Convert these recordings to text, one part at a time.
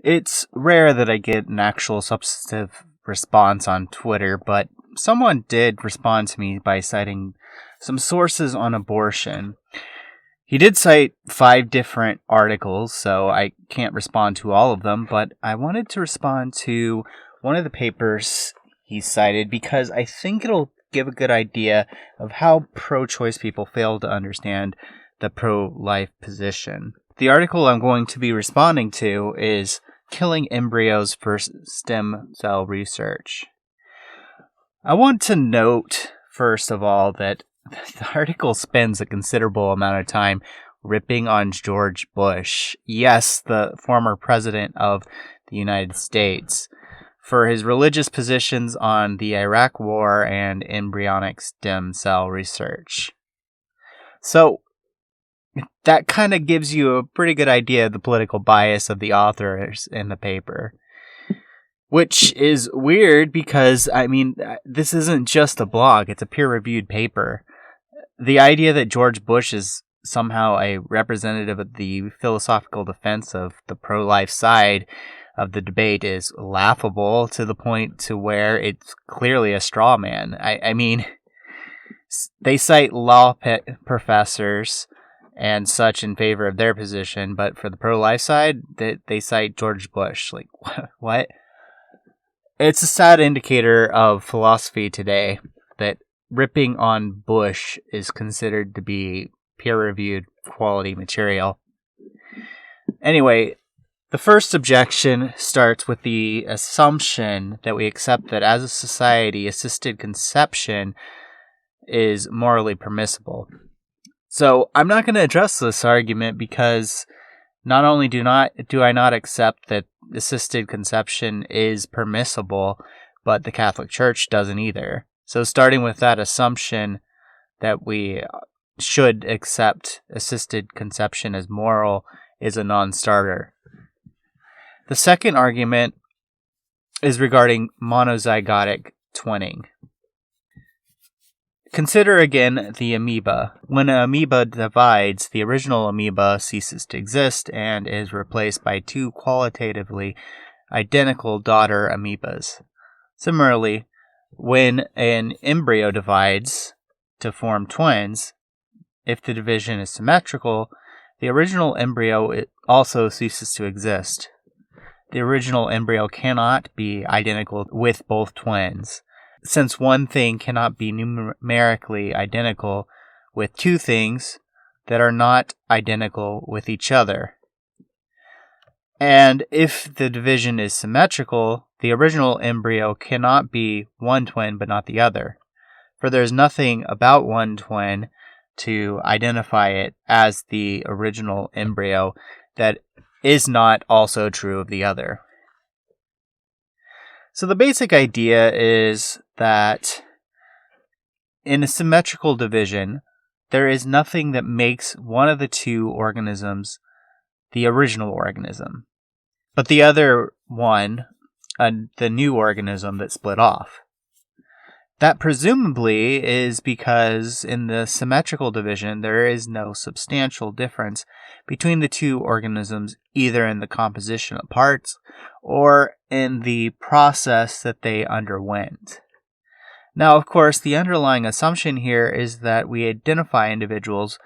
It's rare that I get an actual substantive response on Twitter, but someone did respond to me by citing some sources on abortion. He did cite 5 different articles, so I can't respond to all of them, but I wanted to respond to one of the papers he cited because I think it'll give a good idea of how pro-choice people fail to understand the pro-life position. The article I'm going to be responding to is Killing Embryos for Stem Cell Research. I want to note, first of all, that the article spends a considerable amount of time ripping on George Bush, yes, the former president of the United States, for his religious positions on the Iraq War and embryonic stem cell research. So, that kind of gives you a pretty good idea of the political bias of the authors in the paper. Which is weird because, this isn't just a blog, it's a peer-reviewed paper. The idea that George Bush is somehow a representative of the philosophical defense of the pro-life side of the debate is laughable to the point to where it's clearly a straw man. They cite law professors and such in favor of their position, but for the pro-life side, they cite George Bush. Like, what? It's a sad indicator of philosophy today that ripping on Bush is considered to be peer-reviewed quality material. Anyway, the first objection starts with the assumption that we accept that as a society, assisted conception is morally permissible. So I'm not going to address this argument because not only do I not accept that assisted conception is permissible, but the Catholic Church doesn't either. So starting with that assumption that we should accept assisted conception as moral is a non-starter. The second argument is regarding monozygotic twinning. Consider again the amoeba. When an amoeba divides, the original amoeba ceases to exist and is replaced by 2 qualitatively identical daughter amoebas. Similarly, when an embryo divides to form twins, if the division is symmetrical, the original embryo also ceases to exist. The original embryo cannot be identical with both twins, since one thing cannot be numerically identical with 2 things that are not identical with each other. And if the division is symmetrical, the original embryo cannot be one twin but not the other, for there is nothing about one twin to identify it as the original embryo that is not also true of the other. So the basic idea is that in a symmetrical division, there is nothing that makes one of the 2 organisms the original organism, but the other one, the new organism that split off. That presumably is because in the symmetrical division, there is no substantial difference between the 2 organisms, either in the composition of parts or in the process that they underwent. Now, of course, the underlying assumption here is that we identify individuals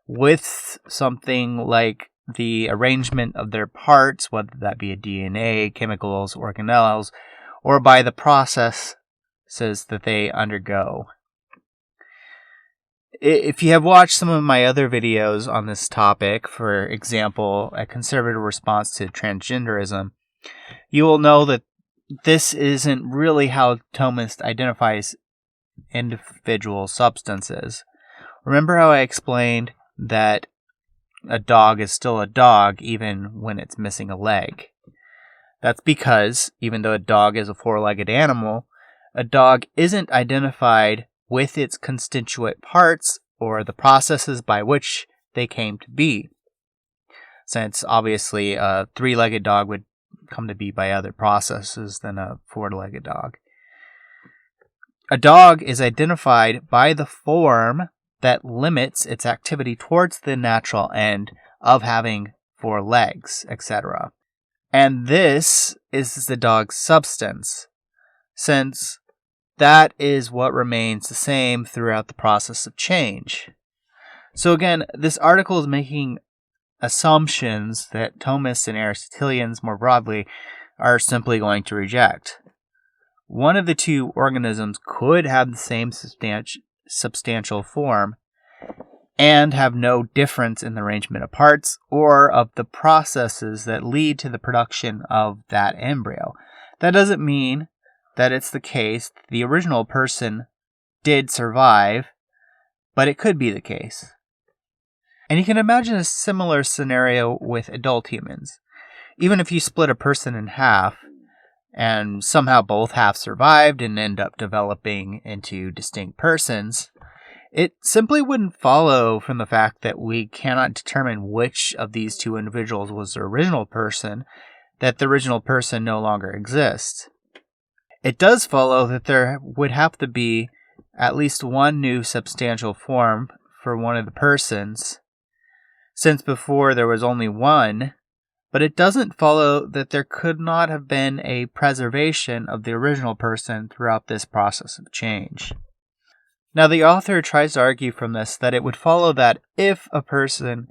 with something like the arrangement of their parts, whether that be a DNA, chemicals, organelles, or by the processes that they undergo. If you have watched some of my other videos on this topic, for example, a conservative response to transgenderism, you will know that this isn't really how Thomist identifies individual substances. Remember how I explained that a dog is still a dog even when it's missing a leg? That's because, even though a dog is a 4-legged animal, a dog isn't identified with its constituent parts or the processes by which they came to be. Since obviously a 3-legged dog would come to be by other processes than a 4-legged dog. A dog is identified by the form that limits its activity towards the natural end of having 4 legs, etc. And this is the dog's substance, since that is what remains the same throughout the process of change. So again, this article is making assumptions that Thomists and Aristotelians more broadly are simply going to reject. One of the two organisms could have the same substantial form and have no difference in the arrangement of parts or of the processes that lead to the production of that embryo. That doesn't mean that it's the case that the original person did survive, but it could be the case. And you can imagine a similar scenario with adult humans. Even if you split a person in half, and somehow both halves survived and end up developing into distinct persons, it simply wouldn't follow from the fact that we cannot determine which of these two individuals was the original person that the original person no longer exists. It does follow that there would have to be at least one new substantial form for one of the persons, since before there was only one, but it doesn't follow that there could not have been a preservation of the original person throughout this process of change. Now, the author tries to argue from this that it would follow that if a person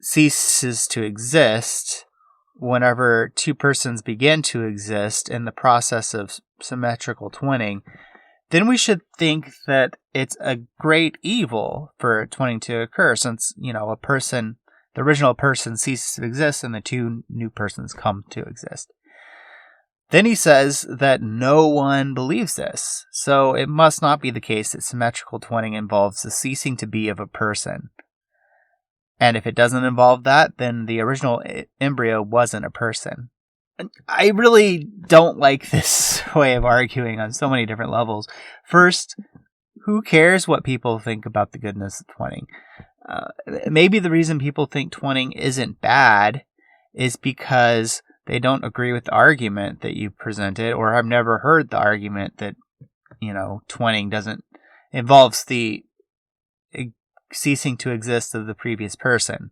ceases to exist whenever two persons begin to exist in the process of symmetrical twinning, then we should think that it's a great evil for twinning to occur, since, the original person ceases to exist and the two new persons come to exist. Then he says that no one believes this, so it must not be the case that symmetrical twinning involves the ceasing to be of a person. And if it doesn't involve that, then the original embryo wasn't a person. I really don't like this way of arguing on so many different levels. First, who cares what people think about the goodness of twinning? Maybe the reason people think twinning isn't bad is because they don't agree with the argument that you presented, or have never heard the argument that, twinning involves the ceasing to exist of the previous person.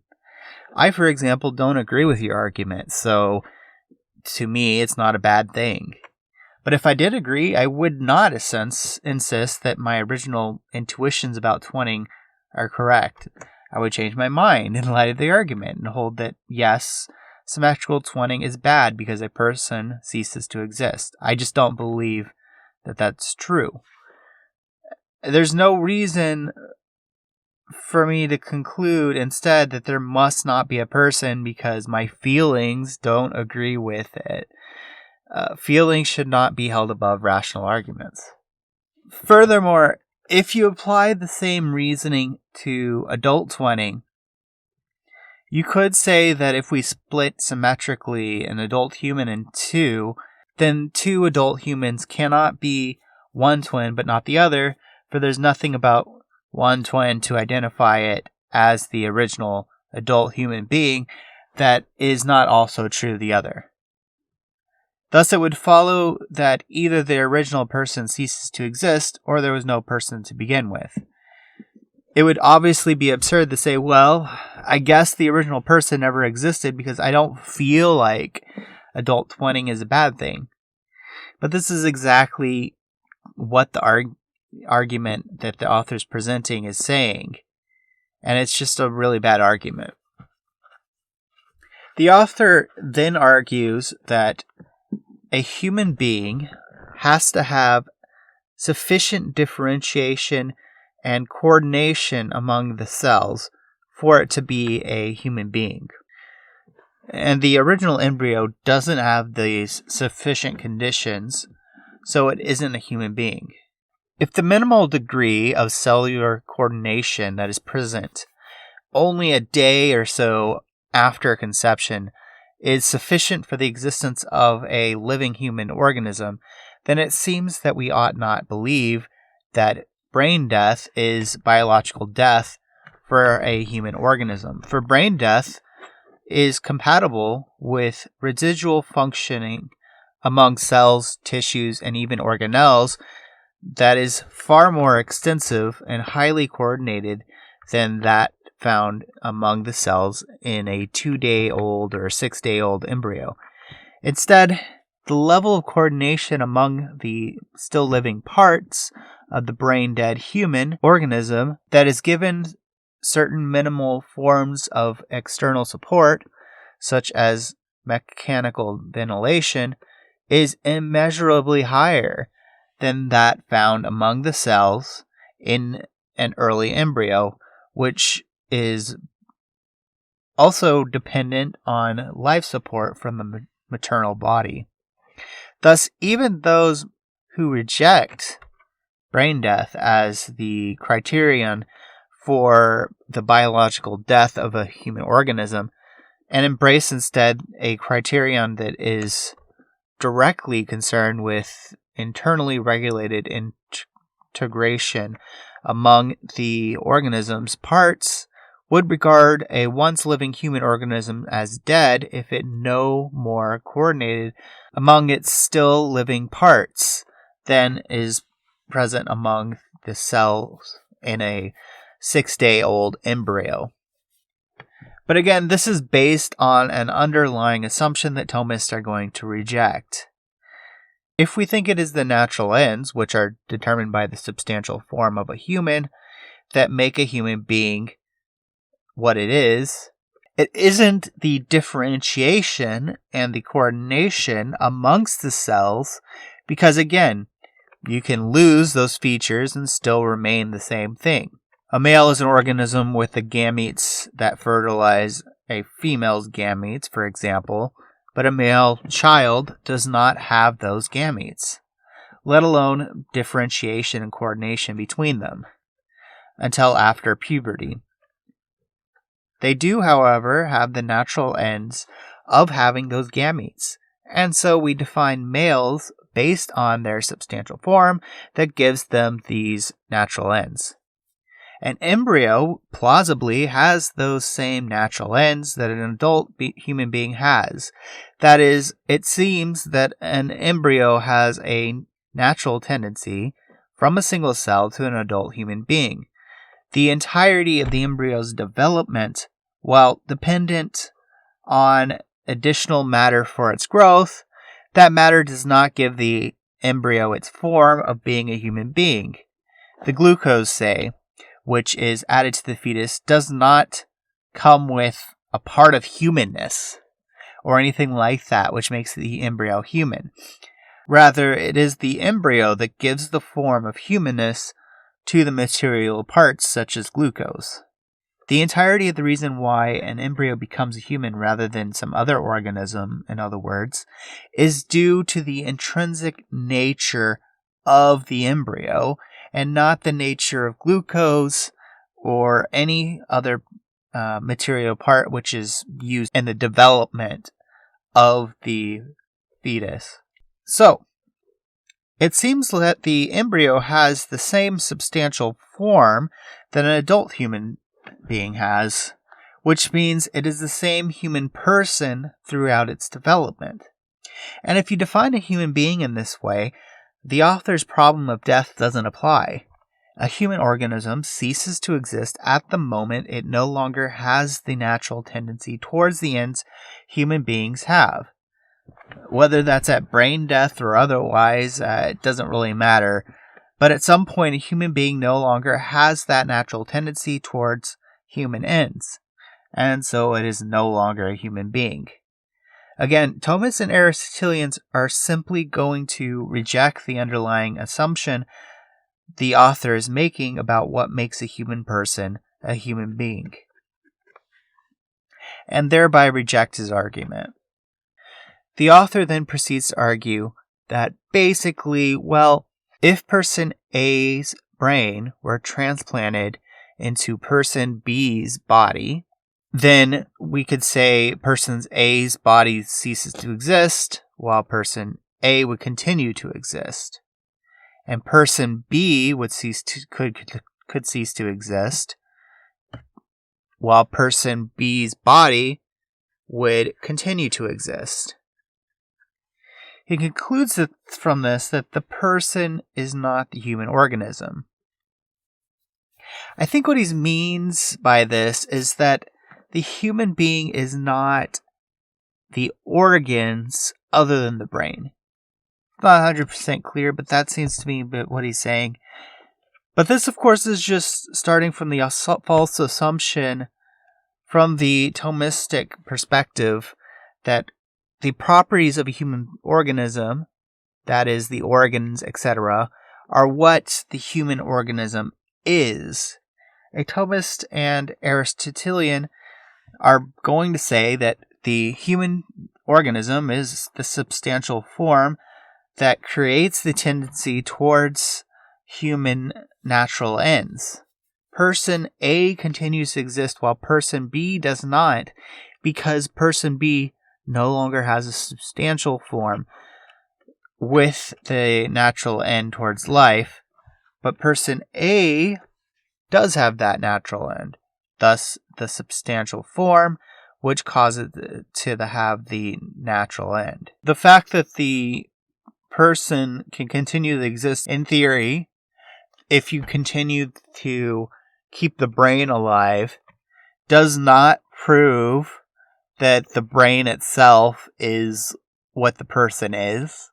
I, for example, don't agree with your argument, so to me, it's not a bad thing. But if I did agree, I would not insist that my original intuitions about twinning are correct. I would change my mind in light of the argument and hold that, yes, symmetrical twinning is bad because a person ceases to exist. I just don't believe that that's true. There's no reason for me to conclude instead that there must not be a person because my feelings don't agree with it. Feelings should not be held above rational arguments. Furthermore, if you apply the same reasoning to adult twinning, you could say that if we split symmetrically an adult human in two, then two adult humans cannot be one twin but not the other, for there's nothing about one twin to identify it as the original adult human being that is not also true of the other. Thus, it would follow that either the original person ceases to exist or there was no person to begin with. It would obviously be absurd to say, well, I guess the original person never existed because I don't feel like adult twinning is a bad thing. But this is exactly what the argument that the author's presenting is saying, and it's just a really bad argument. The author then argues that a human being has to have sufficient differentiation and coordination among the cells for it to be a human being. And the original embryo doesn't have these sufficient conditions, so it isn't a human being. If the minimal degree of cellular coordination that is present only a day or so after conception is sufficient for the existence of a living human organism, then it seems that we ought not believe that brain death is biological death for a human organism. For brain death is compatible with residual functioning among cells, tissues, and even organelles that is far more extensive and highly coordinated than that found among the cells in a 2-day-old or 6-day-old embryo. Instead, the level of coordination among the still living parts of the brain-dead human organism that is given certain minimal forms of external support, such as mechanical ventilation, is immeasurably higher than that found among the cells in an early embryo, which is also dependent on life support from the maternal body. Thus, even those who reject brain death as the criterion for the biological death of a human organism and embrace instead a criterion that is directly concerned with internally regulated integration among the organism's parts, would regard a once living human organism as dead if it no more coordinated among its still living parts than is present among the cells in a 6-day-old embryo. But again, this is based on an underlying assumption that Thomists are going to reject. If we think it is the natural ends, which are determined by the substantial form of a human, that make a human being what it is, it isn't the differentiation and the coordination amongst the cells, because again, you can lose those features and still remain the same thing. A male is an organism with the gametes that fertilize a female's gametes, for example, but a male child does not have those gametes, let alone differentiation and coordination between them, until after puberty. They do, however, have the natural ends of having those gametes, and so we define males based on their substantial form that gives them these natural ends. An embryo plausibly has those same natural ends that an adult human being has. That is, it seems that an embryo has a natural tendency from a single cell to an adult human being. The entirety of the embryo's development, while dependent on additional matter for its growth, that matter does not give the embryo its form of being a human being. The glucose, say, which is added to the fetus, does not come with a part of humanness or anything like that, which makes the embryo human. Rather, it is the embryo that gives the form of humanness to the material parts, such as glucose. The entirety of the reason why an embryo becomes a human rather than some other organism, in other words, is due to the intrinsic nature of the embryo and not the nature of glucose or any other material part which is used in the development of the fetus. So, it seems that the embryo has the same substantial form that an adult human being has, which means it is the same human person throughout its development. And if you define a human being in this way, the author's problem of death doesn't apply. A human organism ceases to exist at the moment it no longer has the natural tendency towards the ends human beings have. Whether that's at brain death or otherwise, it doesn't really matter. But at some point, a human being no longer has that natural tendency towards human ends, and so it is no longer a human being. Again, Thomists and Aristotelians are simply going to reject the underlying assumption the author is making about what makes a human person a human being, and thereby reject his argument. The author then proceeds to argue that basically, well, if person A's brain were transplanted into person B's body, then we could say person A's body ceases to exist, while person A would continue to exist. And person B would could cease to exist, while person B's body would continue to exist. He concludes from this that the person is not the human organism. I think what he means by this is that the human being is not the organs other than the brain. It's not 100% clear, but that seems to be what he's saying. But this, of course, is just starting from the false assumption from the Thomistic perspective that the properties of a human organism, that is, the organs, etc., are what the human organism is. A Thomist and Aristotelian are going to say that the human organism is the substantial form that creates the tendency towards human natural ends. Person A continues to exist while person B does not, because person B no longer has a substantial form with the natural end towards life, but person A does have that natural end, thus the substantial form, which causes it to have the natural end. The fact that the person can continue to exist in theory, if you continue to keep the brain alive, does not prove that the brain itself is what the person is.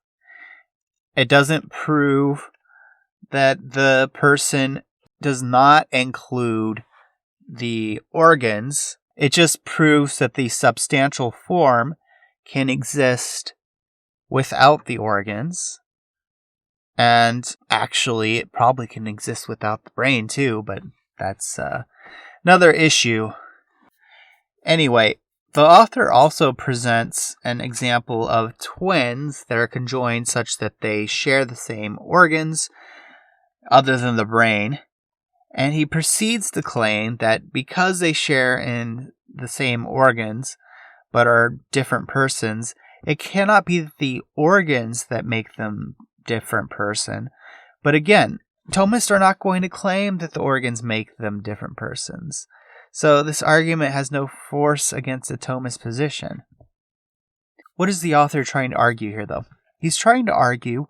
It doesn't prove that the person does not include the organs. It just proves that the substantial form can exist without the organs. And actually, it probably can exist without the brain too, but that's another issue. Anyway, the author also presents an example of twins that are conjoined such that they share the same organs other than the brain. And he proceeds to claim that because they share in the same organs but are different persons, it cannot be the organs that make them different person. But again, Thomists are not going to claim that the organs make them different persons. So this argument has no force against the Thomist position. What is the author trying to argue here, though? He's trying to argue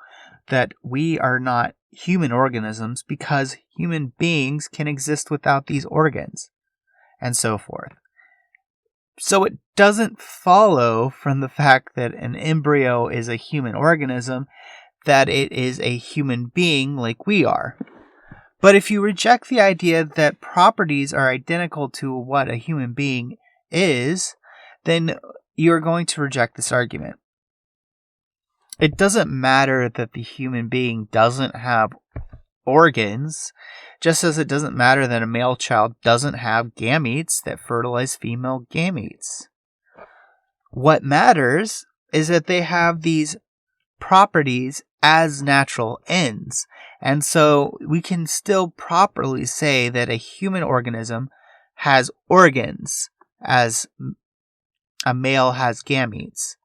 that we are not human organisms because human beings can exist without these organs, and so forth. So it doesn't follow from the fact that an embryo is a human organism that it is a human being like we are. But if you reject the idea that properties are identical to what a human being is, then you're going to reject this argument. It doesn't matter that the human being doesn't have organs, just as it doesn't matter that a male child doesn't have gametes that fertilize female gametes. What matters is that they have these properties as natural ends. And so we can still properly say that a human organism has organs, as a male has gametes,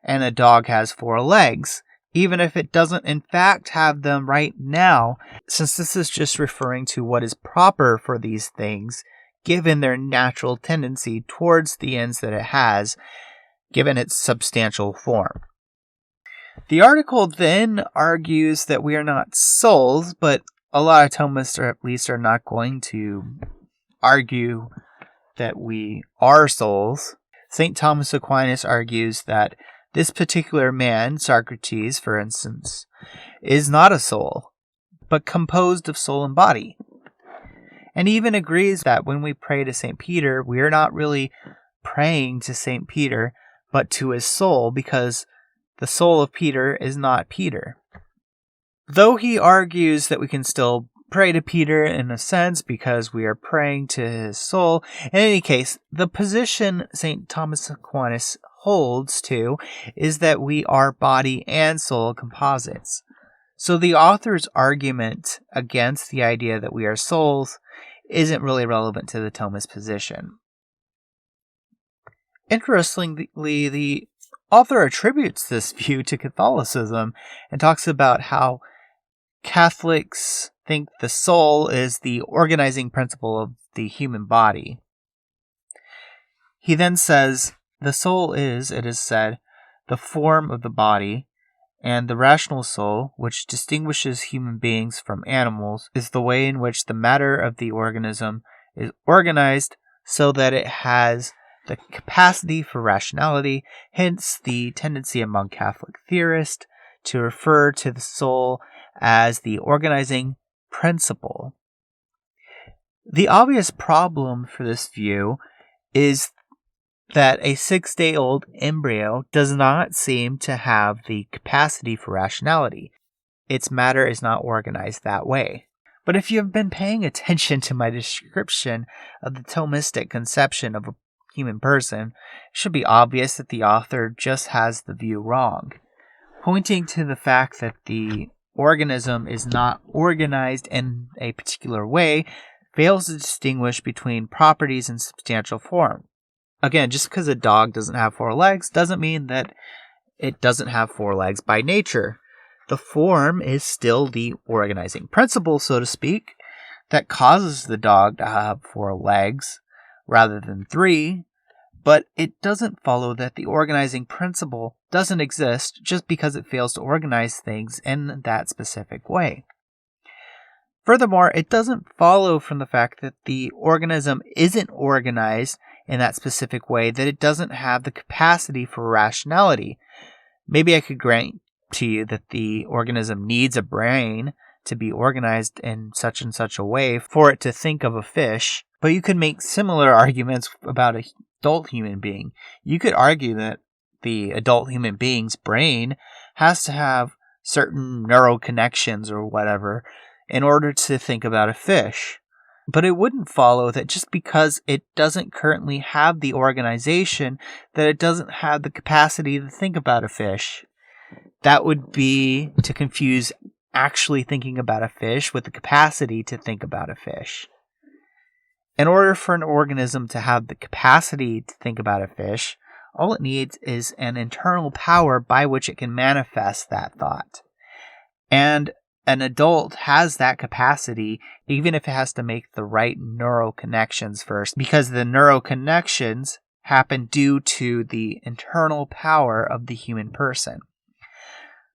and a dog has 4 legs, even if it doesn't in fact have them right now, since this is just referring to what is proper for these things, given their natural tendency towards the ends that it has, given its substantial form. The article then argues that we are not souls, but a lot of Thomists, or at least, are not going to argue that we are souls. St. Thomas Aquinas argues that this particular man, Socrates, for instance, is not a soul, but composed of soul and body. And even agrees that when we pray to St. Peter, we are not really praying to St. Peter, but to his soul, because the soul of Peter is not Peter. Though he argues that we can still pray to Peter in a sense because we are praying to his soul, in any case, the position St. Thomas Aquinas holds to is that we are body and soul composites. So the author's argument against the idea that we are souls isn't really relevant to the Thomist position. Interestingly, the author attributes this view to Catholicism and talks about how Catholics think the soul is the organizing principle of the human body. He then says, the soul is, it is said, the form of the body, And the rational soul, which distinguishes human beings from animals, is the way in which the matter of the organism is organized so that it has the capacity for rationality, hence the tendency among Catholic theorists to refer to the soul as the organizing principle. The obvious problem for this view is that a 6-day-old embryo does not seem to have the capacity for rationality. Its matter is not organized that way. But if you have been paying attention to my description of the Thomistic conception of a human person, it should be obvious that the author just has the view wrong, pointing to the fact that the organism is not organized in a particular way, fails to distinguish between properties and substantial form. Again, just because a dog doesn't have 4 legs doesn't mean that it doesn't have 4 legs by nature. The form is still the organizing principle, so to speak, that causes the dog to have 4 legs rather than 3, but it doesn't follow that the organizing principle doesn't exist just because it fails to organize things in that specific way. Furthermore, it doesn't follow from the fact that the organism isn't organized in that specific way that it doesn't have the capacity for rationality. Maybe I could grant to you that the organism needs a brain to be organized in such and such a way for it to think of a fish, but you could make similar arguments about an adult human being. You could argue that the adult human being's brain has to have certain neural connections or whatever in order to think about a fish. But it wouldn't follow that just because it doesn't currently have the organization, that it doesn't have the capacity to think about a fish. That would be to confuse actually thinking about a fish with the capacity to think about a fish. In order for an organism to have the capacity to think about a fish, all it needs is an internal power by which it can manifest that thought. And an adult has that capacity, even if it has to make the right neural connections first, because the neural connections happen due to the internal power of the human person.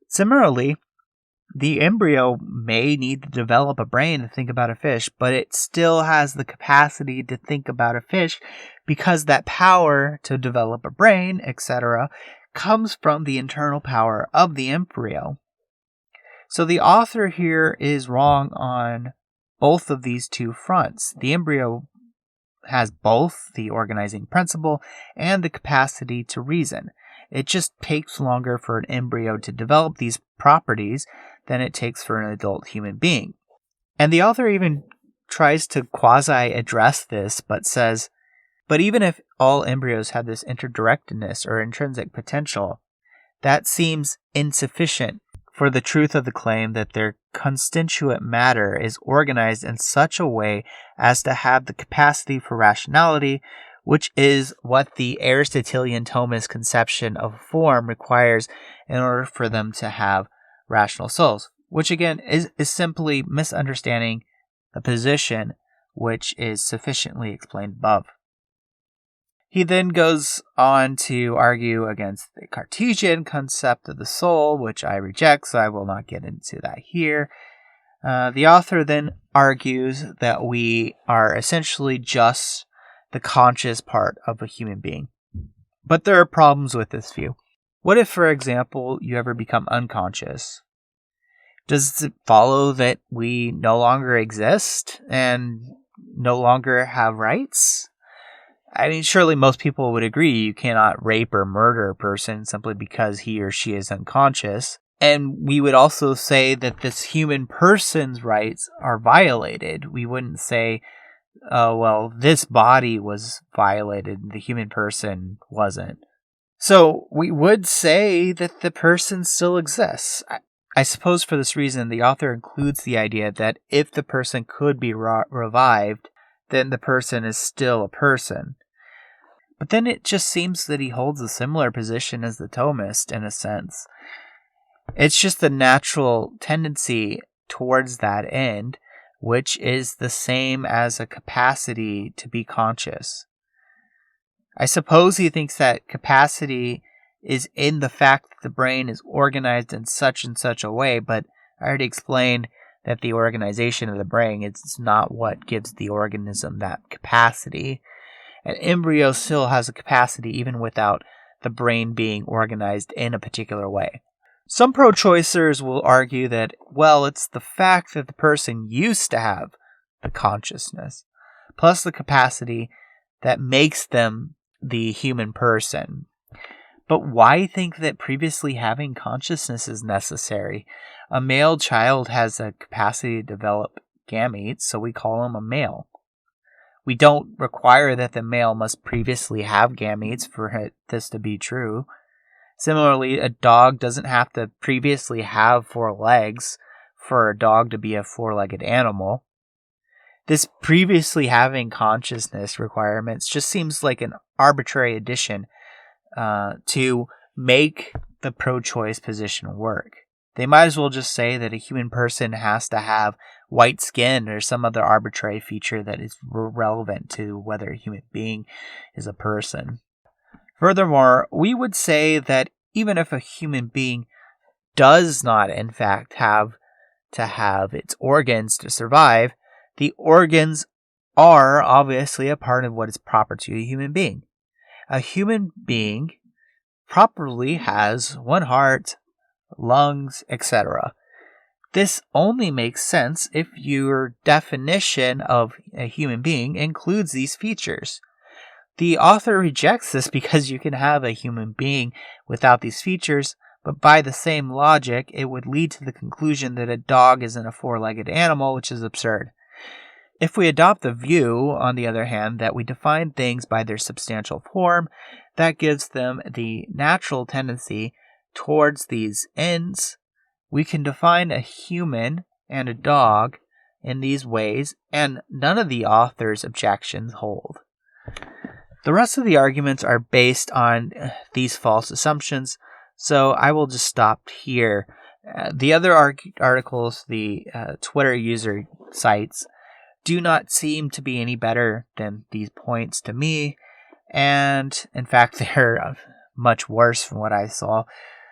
Similarly, the embryo may need to develop a brain to think about a fish, but it still has the capacity to think about a fish because that power to develop a brain, etc., comes from the internal power of the embryo. So the author here is wrong on both of these two fronts. The embryo has both the organizing principle and the capacity to reason. It just takes longer for an embryo to develop these properties than it takes for an adult human being. And the author even tries to quasi-address this, but says, but even if all embryos have this interdirectedness or intrinsic potential, that seems insufficient for the truth of the claim that their constituent matter is organized in such a way as to have the capacity for rationality, which is what the Aristotelian Thomist conception of form requires in order for them to have rational souls, which again is simply misunderstanding the position which is sufficiently explained above. He then goes on to argue against the Cartesian concept of the soul, which I reject, so I will not get into that here. The author then argues that we are essentially just the conscious part of a human being. But there are problems with this view. What if, for example, you ever become unconscious? Does it follow that we no longer exist and no longer have rights? I mean, surely most people would agree you cannot rape or murder a person simply because he or she is unconscious. And we would also say that this human person's rights are violated. We wouldn't say, oh, well, this body was violated, the human person wasn't. So we would say that the person still exists. I suppose for this reason, the author includes the idea that if the person could be revived, then the person is still a person. But then it just seems that he holds a similar position as the Thomist in a sense. It's just the natural tendency towards that end, which is the same as a capacity to be conscious. I suppose he thinks that capacity is in the fact that the brain is organized in such and such a way, but I already explained that the organization of the brain is not what gives the organism that capacity. An embryo still has a capacity even without the brain being organized in a particular way. Some pro-choicers will argue that, well, it's the fact that the person used to have the consciousness, plus the capacity that makes them the human person. But why think that previously having consciousness is necessary? A male child has a capacity to develop gametes, so we call him a male. We don't require that the male must previously have gametes for this to be true. Similarly, a dog doesn't have to previously have 4 legs for a dog to be a 4-legged animal. This previously having consciousness requirements just seems like an arbitrary addition to make the pro-choice position work. They might as well just say that a human person has to have white skin or some other arbitrary feature that is relevant to whether a human being is a person. Furthermore, we would say that even if a human being does not, in fact, have to have its organs to survive, the organs are obviously a part of what is proper to a human being. A human being properly has 1 heart, lungs, etc. This only makes sense if your definition of a human being includes these features. The author rejects this because you can have a human being without these features, but by the same logic, it would lead to the conclusion that a dog isn't a 4-legged animal, which is absurd. If we adopt the view, on the other hand, that we define things by their substantial form, that gives them the natural tendency towards these ends, we can define a human and a dog in these ways, and none of the author's objections hold. The rest of the arguments are based on these false assumptions, so I will just stop here. The other articles the Twitter user cites do not seem to be any better than these points to me, and in fact they're much worse from what I saw.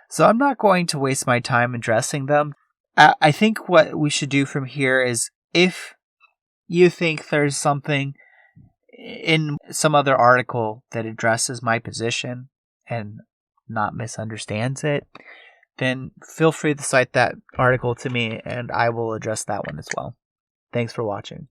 So I'm not going to waste my time addressing them. I think what we should do from here is, if you think there's something in some other article that addresses my position and not misunderstands it, then feel free to cite that article to me and I will address that one as well. Thanks for watching.